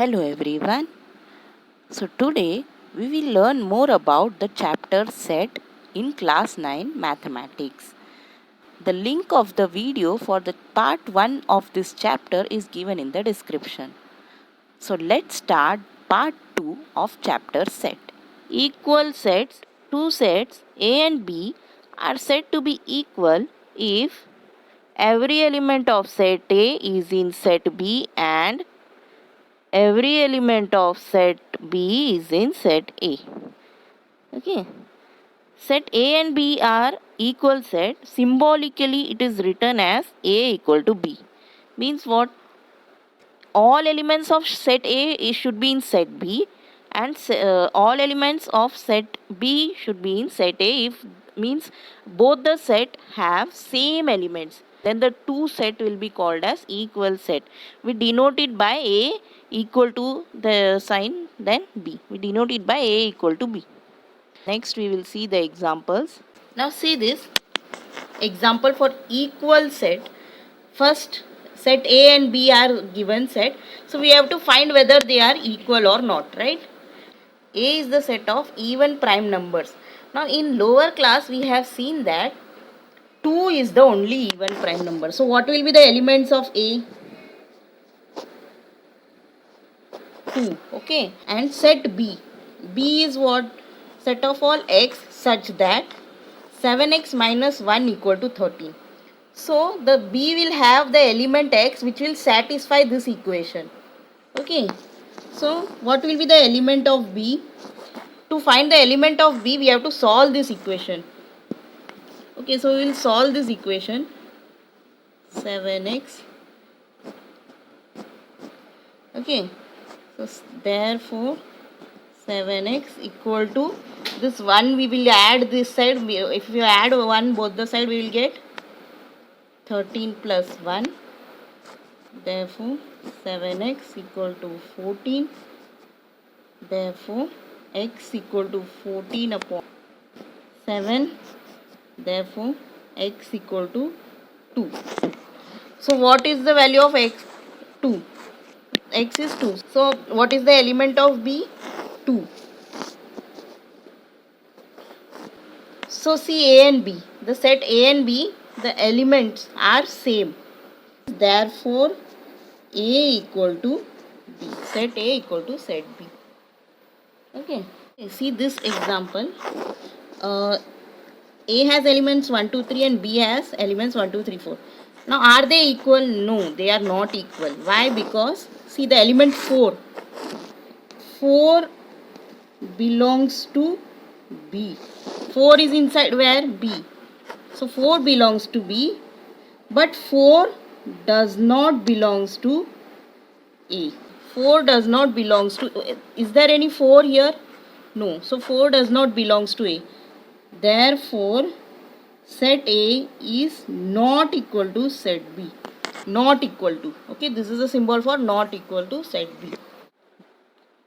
Hello everyone. So today we will learn more about the chapter set in class 9 mathematics. The link of the video for the part 1 of this chapter is given in the description. So let's start part 2 of chapter set. Equal sets, two sets A and B are said to be equal if every element of set A is in set B and every element of set B is in set A. Okay. Set A and B are equal set. Symbolically, it is written as A equal to B. Means what? All elements of set A should be in set B, and all elements of set B should be in set A. If means both the set have same elements, then the two set will be called as equal set. We denote it by A equal to the sign, then B. We denote it by A equal to B. Next we will see the examples. Now see this example for equal set. First, set A and B are given set. So we have to find whether they are equal or not, right? A is the set of even prime numbers. Now in lower class we have seen that 2 is the only even prime number. So what will be the elements of A? 2. Okay. And set B. B is what? Set of all x such that 7x minus 1 equal to 13. So the B will have the element x which will satisfy this equation. Okay. So what will be the element of B? To find the element of B, we have to solve this equation. Okay, so we will solve this equation. 7x. Okay. So therefore 7x equal to this 1 we will add this side. If you add 1 both the side we will get 13 plus 1. Therefore 7x equal to 14. Therefore x equal to 14 upon 7. Therefore x equal to 2. So what is the value of x? 2. X is 2. So what is the element of B? 2. So see A and B. The set A and B, the elements are same. Therefore A equal to B. Set A equal to set B. Okay. See this example. A has elements 1, 2, 3 and B has elements 1, 2, 3, 4. Now are they equal? No, they are not equal. Why? Because see the element 4. 4 belongs to B. 4 is inside where? B. So 4 belongs to B, but 4 does not belongs to A. 4 does not belongs to, is there any 4 here? No. So 4 does not belongs to A. Therefore, set A is not equal to set B. Not equal to. Okay, this is a symbol for not equal to set B.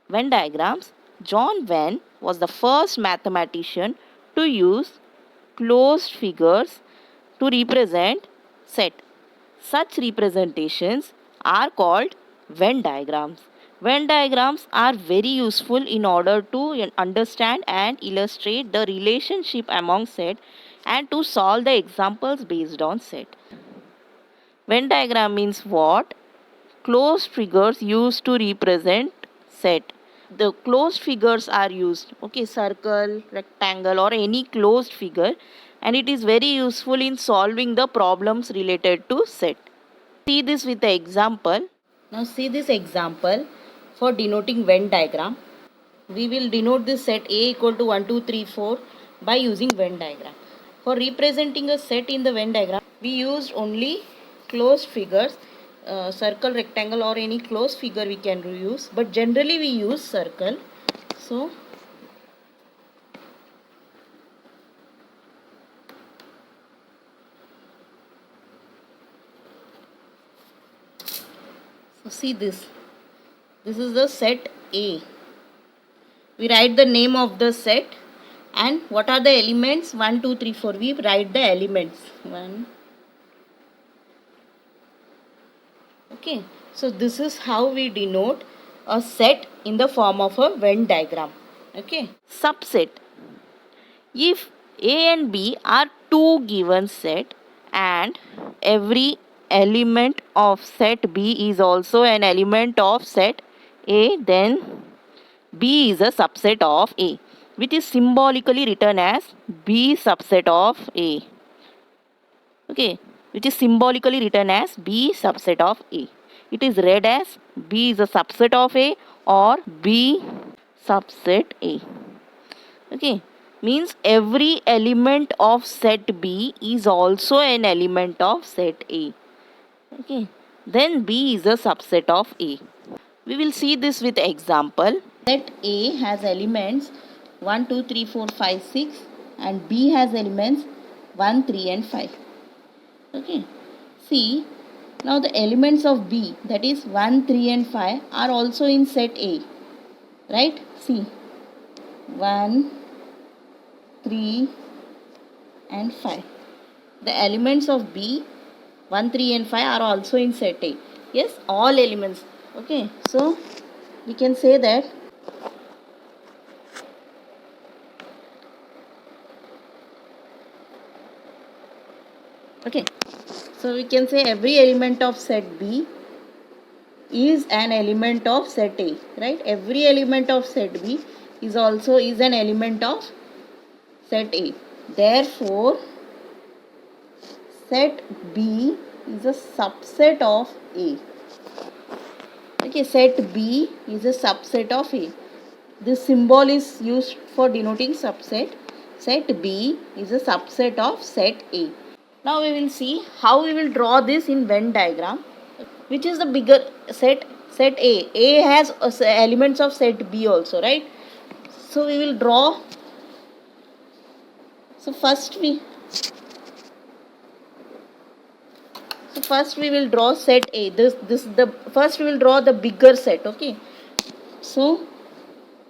Venn diagrams. John Venn was the first mathematician to use closed figures to represent set. Such representations are called Venn diagrams. Venn diagrams are very useful in order to understand and illustrate the relationship among set and to solve the examples based on set. Venn diagram means what? Closed figures used to represent set. The closed figures are used, okay, circle, rectangle or any closed figure, and it is very useful in solving the problems related to set. See this with the example. Now see this example for denoting Venn diagram. We will denote this set A equal to 1, 2, 3, 4 by using Venn diagram. For representing a set in the Venn diagram, we used only closed figures, circle, rectangle or any closed figure we can use, but generally we use circle. So see this. This is the set A. We write the name of the set and what are the elements? 1, 2, 3, 4. We write the elements. 1. Okay. So this is how we denote a set in the form of a Venn diagram. Okay. Subset. If A and B are two given set and every element of set B is also an element of set A, then B is a subset of A, which is symbolically written as B subset of A. Okay, which is symbolically written as B subset of A. It is read as B is a subset of A or B subset A. Okay, means every element of set B is also an element of set A. Okay, then B is a subset of A. We will see this with example. Set A has elements 1, 2, 3, 4, 5, 6 and B has elements 1, 3 and 5. Okay, see, now the elements of B, that is 1, 3 and 5 are also in set A, right? See, 1, 3 and 5. The elements of B 1, 3 and 5 are also in set A. Yes, all elements. Okay, so we can say that okay, so we can say every element of set B is an element of set A, right? Every element of set B is also an element of set A. Therefore, set B is a subset of A. Okay, set B is a subset of A. This symbol is used for denoting subset. Set B is a subset of set A. Now we will see how we will draw this in Venn diagram. Which is the bigger set? Set A. A has elements of set B also, right? So we will draw. So first we will draw set A. First we will draw the bigger set. Okay. So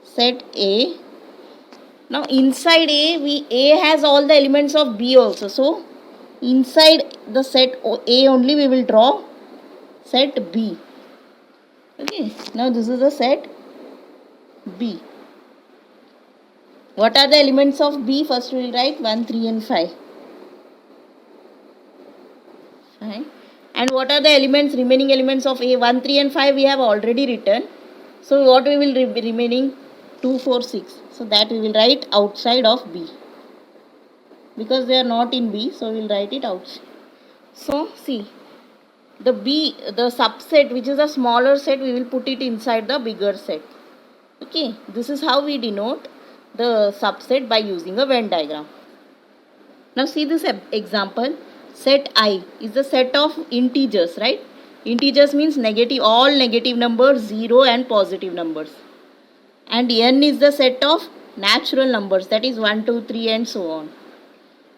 set A. Now inside A has all the elements of B also. So inside the set A only we will draw set B. Okay. Now this is the set B. What are the elements of B? First we will write 1, 3 and 5. Fine. And what are the elements, remaining elements of A? 1, 3 and 5 we have already written. So what we will be remaining? 2, 4, 6. So that we will write outside of B. Because they are not in B, so we will write it outside. So see, the B, the subset which is a smaller set, we will put it inside the bigger set. Okay, this is how we denote the subset by using a Venn diagram. Now see this example. Set I is the set of integers, right? Integers means negative, all negative numbers, 0 and positive numbers. And n is the set of natural numbers, that is 1, 2, 3 and so on.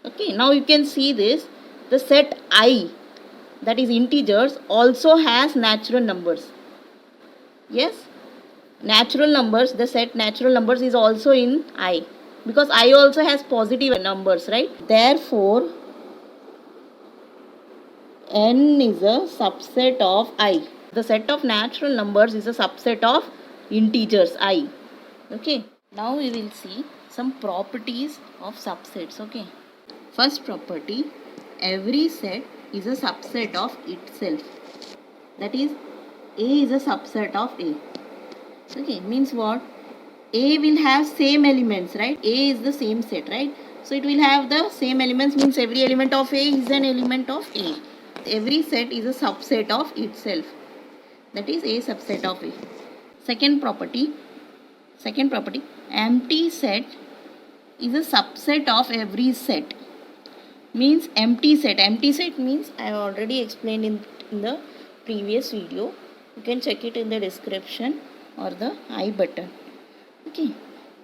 Okay, now you can see this. The set I, that is integers, also has natural numbers. Yes, natural numbers, the set natural numbers is also in I. Because I also has positive numbers, right? Therefore, n is a subset of I. The set of natural numbers is a subset of integers I. Okay. Now we will see some properties of subsets. Okay. First property, every set is a subset of itself. That is, A is a subset of A. Okay, means what? A will have same elements, right? A is the same set, right? So it will have the same elements, means every element of A is an element of A. Every set is a subset of itself. That is A subset of A. Second property, empty set is a subset of every set. Means empty set means I have already explained in the previous video. You can check it in the description or the I button. Okay,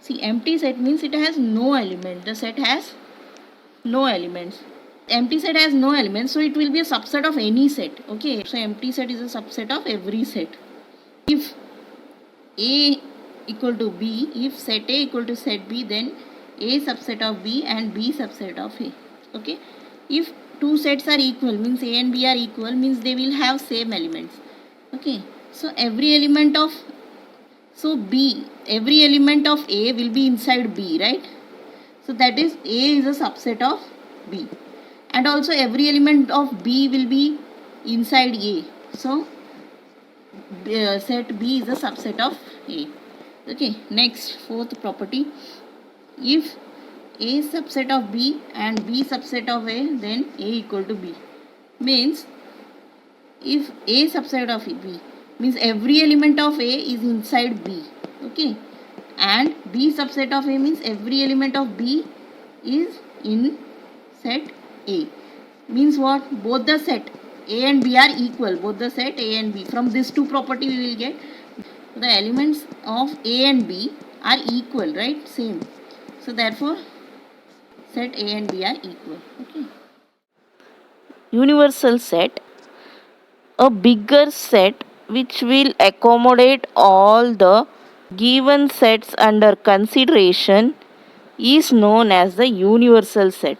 see, empty set means it has no element. The set has no elements. Empty set has no elements, so it will be a subset of any set. Okay, so empty set is a subset of every set. If A equal to B, if set A equal to set B, then A subset of B and B subset of A. Okay, if two sets are equal, means A and B are equal, means they will have same elements. Okay, so every element of So B, every element of A will be inside B, right? So that is A is a subset of B, and also every element of B will be inside A. So set B is a subset of A. Okay, next fourth property, if A is subset of B and B subset of A, then A equal to B. Means if A subset of B means every element of A is inside B. Okay, and B subset of A means every element of B is in set A. Means what? Both the set A and B are equal. Both the set A and B. From these two property we will get the elements of A and B are equal, right? Same. So therefore set A and B are equal. Okay. Universal set, a bigger set which will accommodate all the given sets under consideration, is known as the universal set.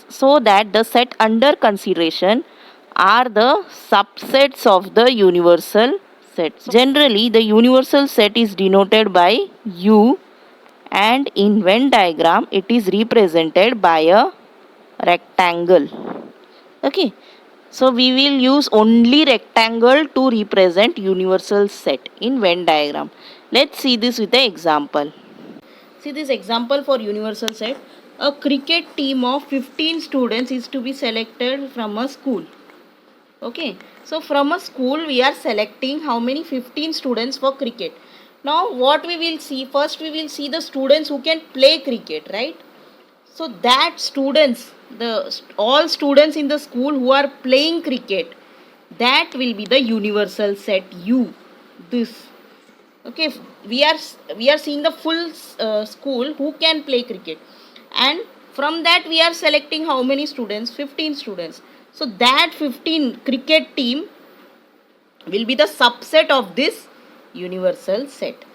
So that the set under consideration are the subsets of the universal set. Generally, the universal set is denoted by U, and in Venn diagram it is represented by a rectangle. Okay, so we will use only rectangle to represent universal set in Venn diagram. Let's see this with an example. See this example for universal set. A cricket team of 15 students is to be selected from a school. Okay, so from a school we are selecting how many? 15 students for cricket. Now what we will see? First we will see the students who can play cricket, right? So that students, all students in the school who are playing cricket, that will be the universal set U. This. Okay, we are seeing the full school who can play cricket, and from that we are selecting how many students? 15 students. So that 15 cricket team will be the subset of this universal set.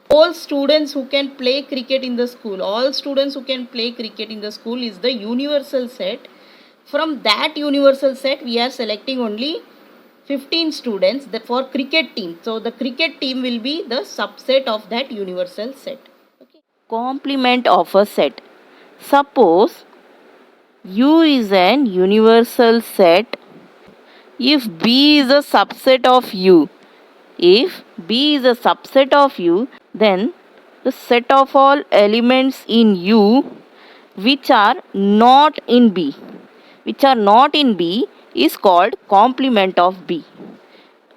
All students who can play cricket in the school, all students who can play cricket in the school is the universal set. From that universal set we are selecting only 15 students for cricket team. So the cricket team will be the subset of that universal set. Okay. Complement of a set. Suppose U is an universal set if B is a subset of U. If B is a subset of U, then the set of all elements in U which are not in B, is called complement of B.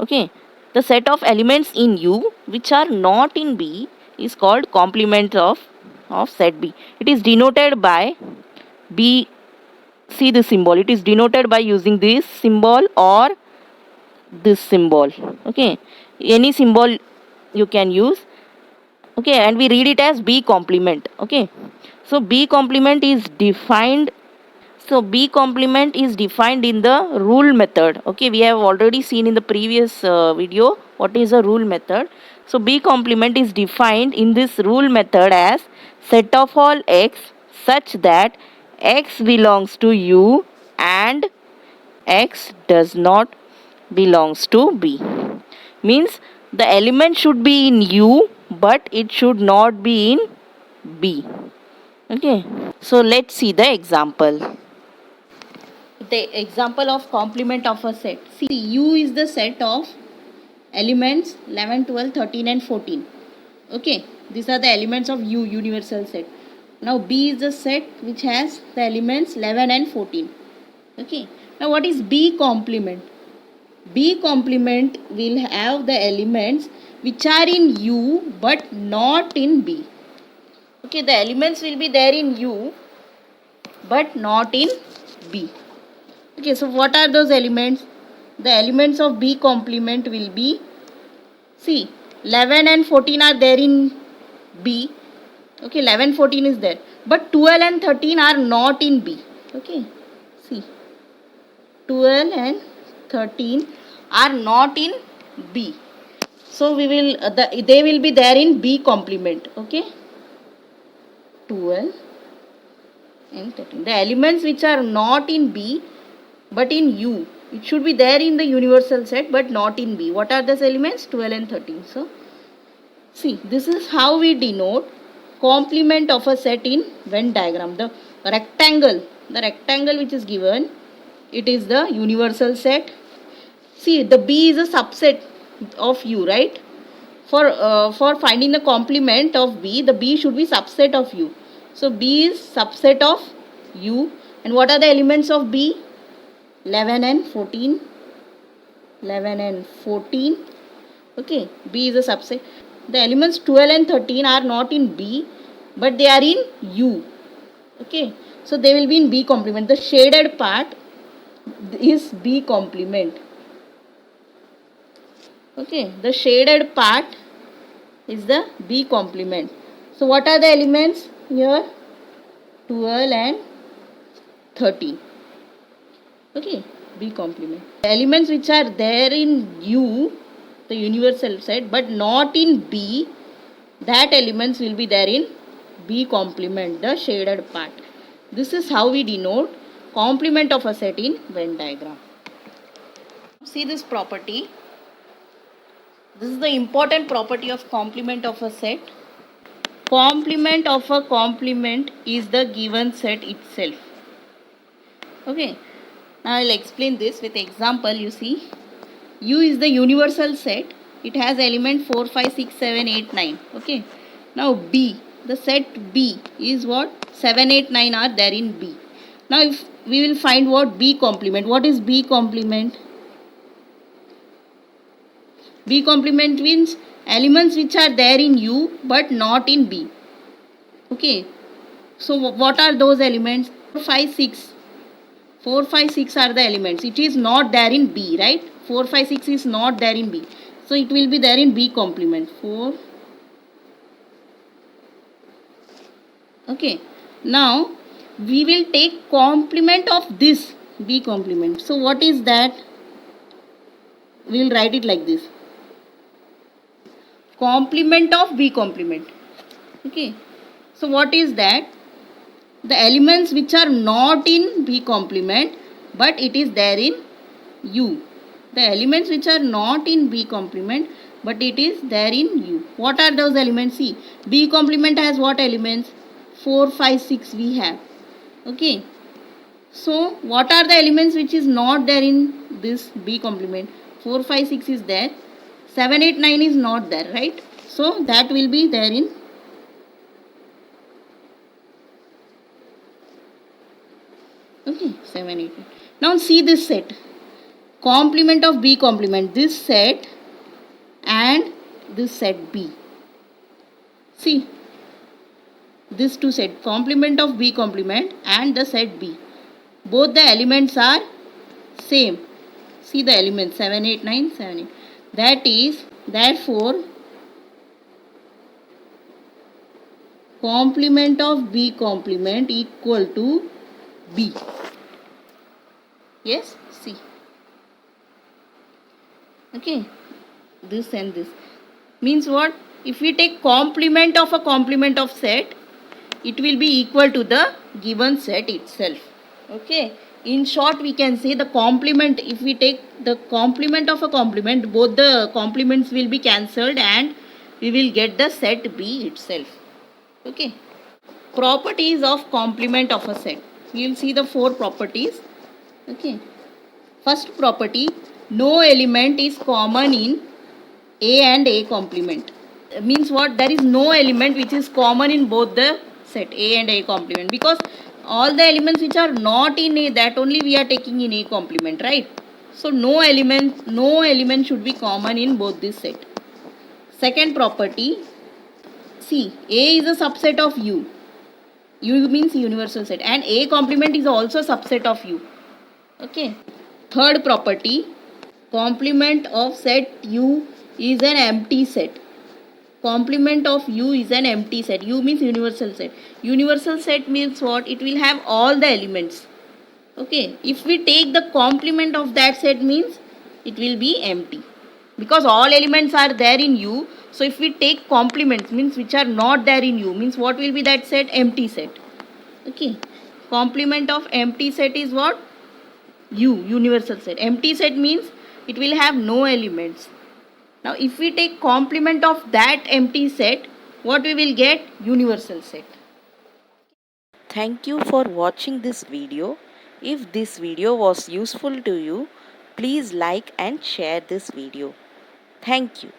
Okay, the set of elements in U which are not in B is called complement of set B. It is denoted by B. See the symbol, it is denoted by using this symbol or this symbol. Okay, any symbol you can use. Okay, and we read it as B complement. Okay, so B complement is defined in the rule method. Okay, we have already seen in the previous video what is a rule method. So B complement is defined in this rule method as set of all x such that x belongs to U and x does not belongs to B. Means the element should be in U but it should not be in B. Okay, so let's see the example. The example of complement of a set. See, U is the set of elements 11, 12, 13 and 14. Okay, these are the elements of U, universal set. Now B is the set which has the elements 11 and 14. Okay, now what is B complement? B complement will have the elements which are in U but not in B. Okay, the elements will be there in U but not in B. Okay, so what are those elements? The elements of B complement will be, see, 11 and 14 are there in B. Okay, 11, 14 is there. But 12 and 13 are not in B. Okay, see, 12 and 13 are not in B. So we will, they will be there in B complement. Okay, 12 and 13. The elements which are not in B but in U, it should be there in the universal set but not in B. What are those elements? 12 and 13. So See, this is how we denote complement of a set in Venn diagram. The rectangle which is given, it is the universal set. See, the B is a subset of U, right? For finding the complement of B, the B should be subset of U. So B is subset of U. And what are the elements of B? 11 and 14. 11 and 14. Okay, B is a subset. The elements 12 and 13 are not in B, but they are in U. Okay, so they will be in B complement. The shaded part is B complement. Okay, the shaded part is the B complement. So what are the elements here? 12 and 13. Okay, B complement. The elements which are there in U, the universal set, but not in B, that elements will be there in B complement, the shaded part. This is how we denote complement of a set in Venn diagram. See this property. This is the important property of complement of a set. Complement of a complement is the given set itself. Okay, now I will explain this with example. You see, U is the universal set. It has element 4, 5, 6, 7, 8, 9. Okay, now B, the set B is what? 7, 8, 9 are there in B. Now if we will find what B complement. What is B complement? B complement means elements which are there in U but not in B. Okay, so what are those elements? 4, 5, 6. 4, 5, 6 are the elements. It is not there in B, right? 4, 5, 6 is not there in B. So it will be there in B complement. 4. Okay, now we will take complement of this B complement. So what is that? We will write it like this. Complement of B complement. Okay, so what is that? The elements which are not in B complement but it is there in U. The elements which are not in B complement but it is there in U. What are those elements? See, B complement has what elements? 4, 5, 6 we have. Okay, so what are the elements which is not there in this B complement? 4, 5, 6 is there. 7, 8, 9 is not there, right? So that will be there in okay, 7, 8. Now see this set. Complement of B complement. This set and this set B. See, this two set. Complement of B complement and the set B. Both the elements are same. See the elements 7, 8, 9, 7, 8. That is, therefore, complement of B complement equal to B. Yes, see. Okay, this and this. Means what? If we take complement of set, it will be equal to the given set itself. Okay. In short, we can say the complement, if we take the complement of a complement, both the complements will be cancelled and we will get the set B itself. Okay. Properties of complement of a set. We will see the 4 properties. Okay. First property, no element is common in A and A complement. Means what? There is no element which is common in both the set A and A complement, because all the elements which are not in A, that only we are taking in A complement, right? So no element should be common in both this set. Second property, see, A is a subset of U. U means universal set, and A complement is also subset of U. Okay. Third property, complement of set U is an empty set. Complement of U is an empty set. U means universal set. Universal set means what? It will have all the elements. Okay. If we take the complement of that set, means it will be empty, because all elements are there in U. So if we take complements, means which are not there in U, means what will be that set? Empty set. Okay. Complement of empty set is what? U, universal set. Empty set means it will have no elements. Now if we take complement of that empty set, what we will get? Universal set. Thank you for watching this video. If this video was useful to you, please like and share this video. Thank you.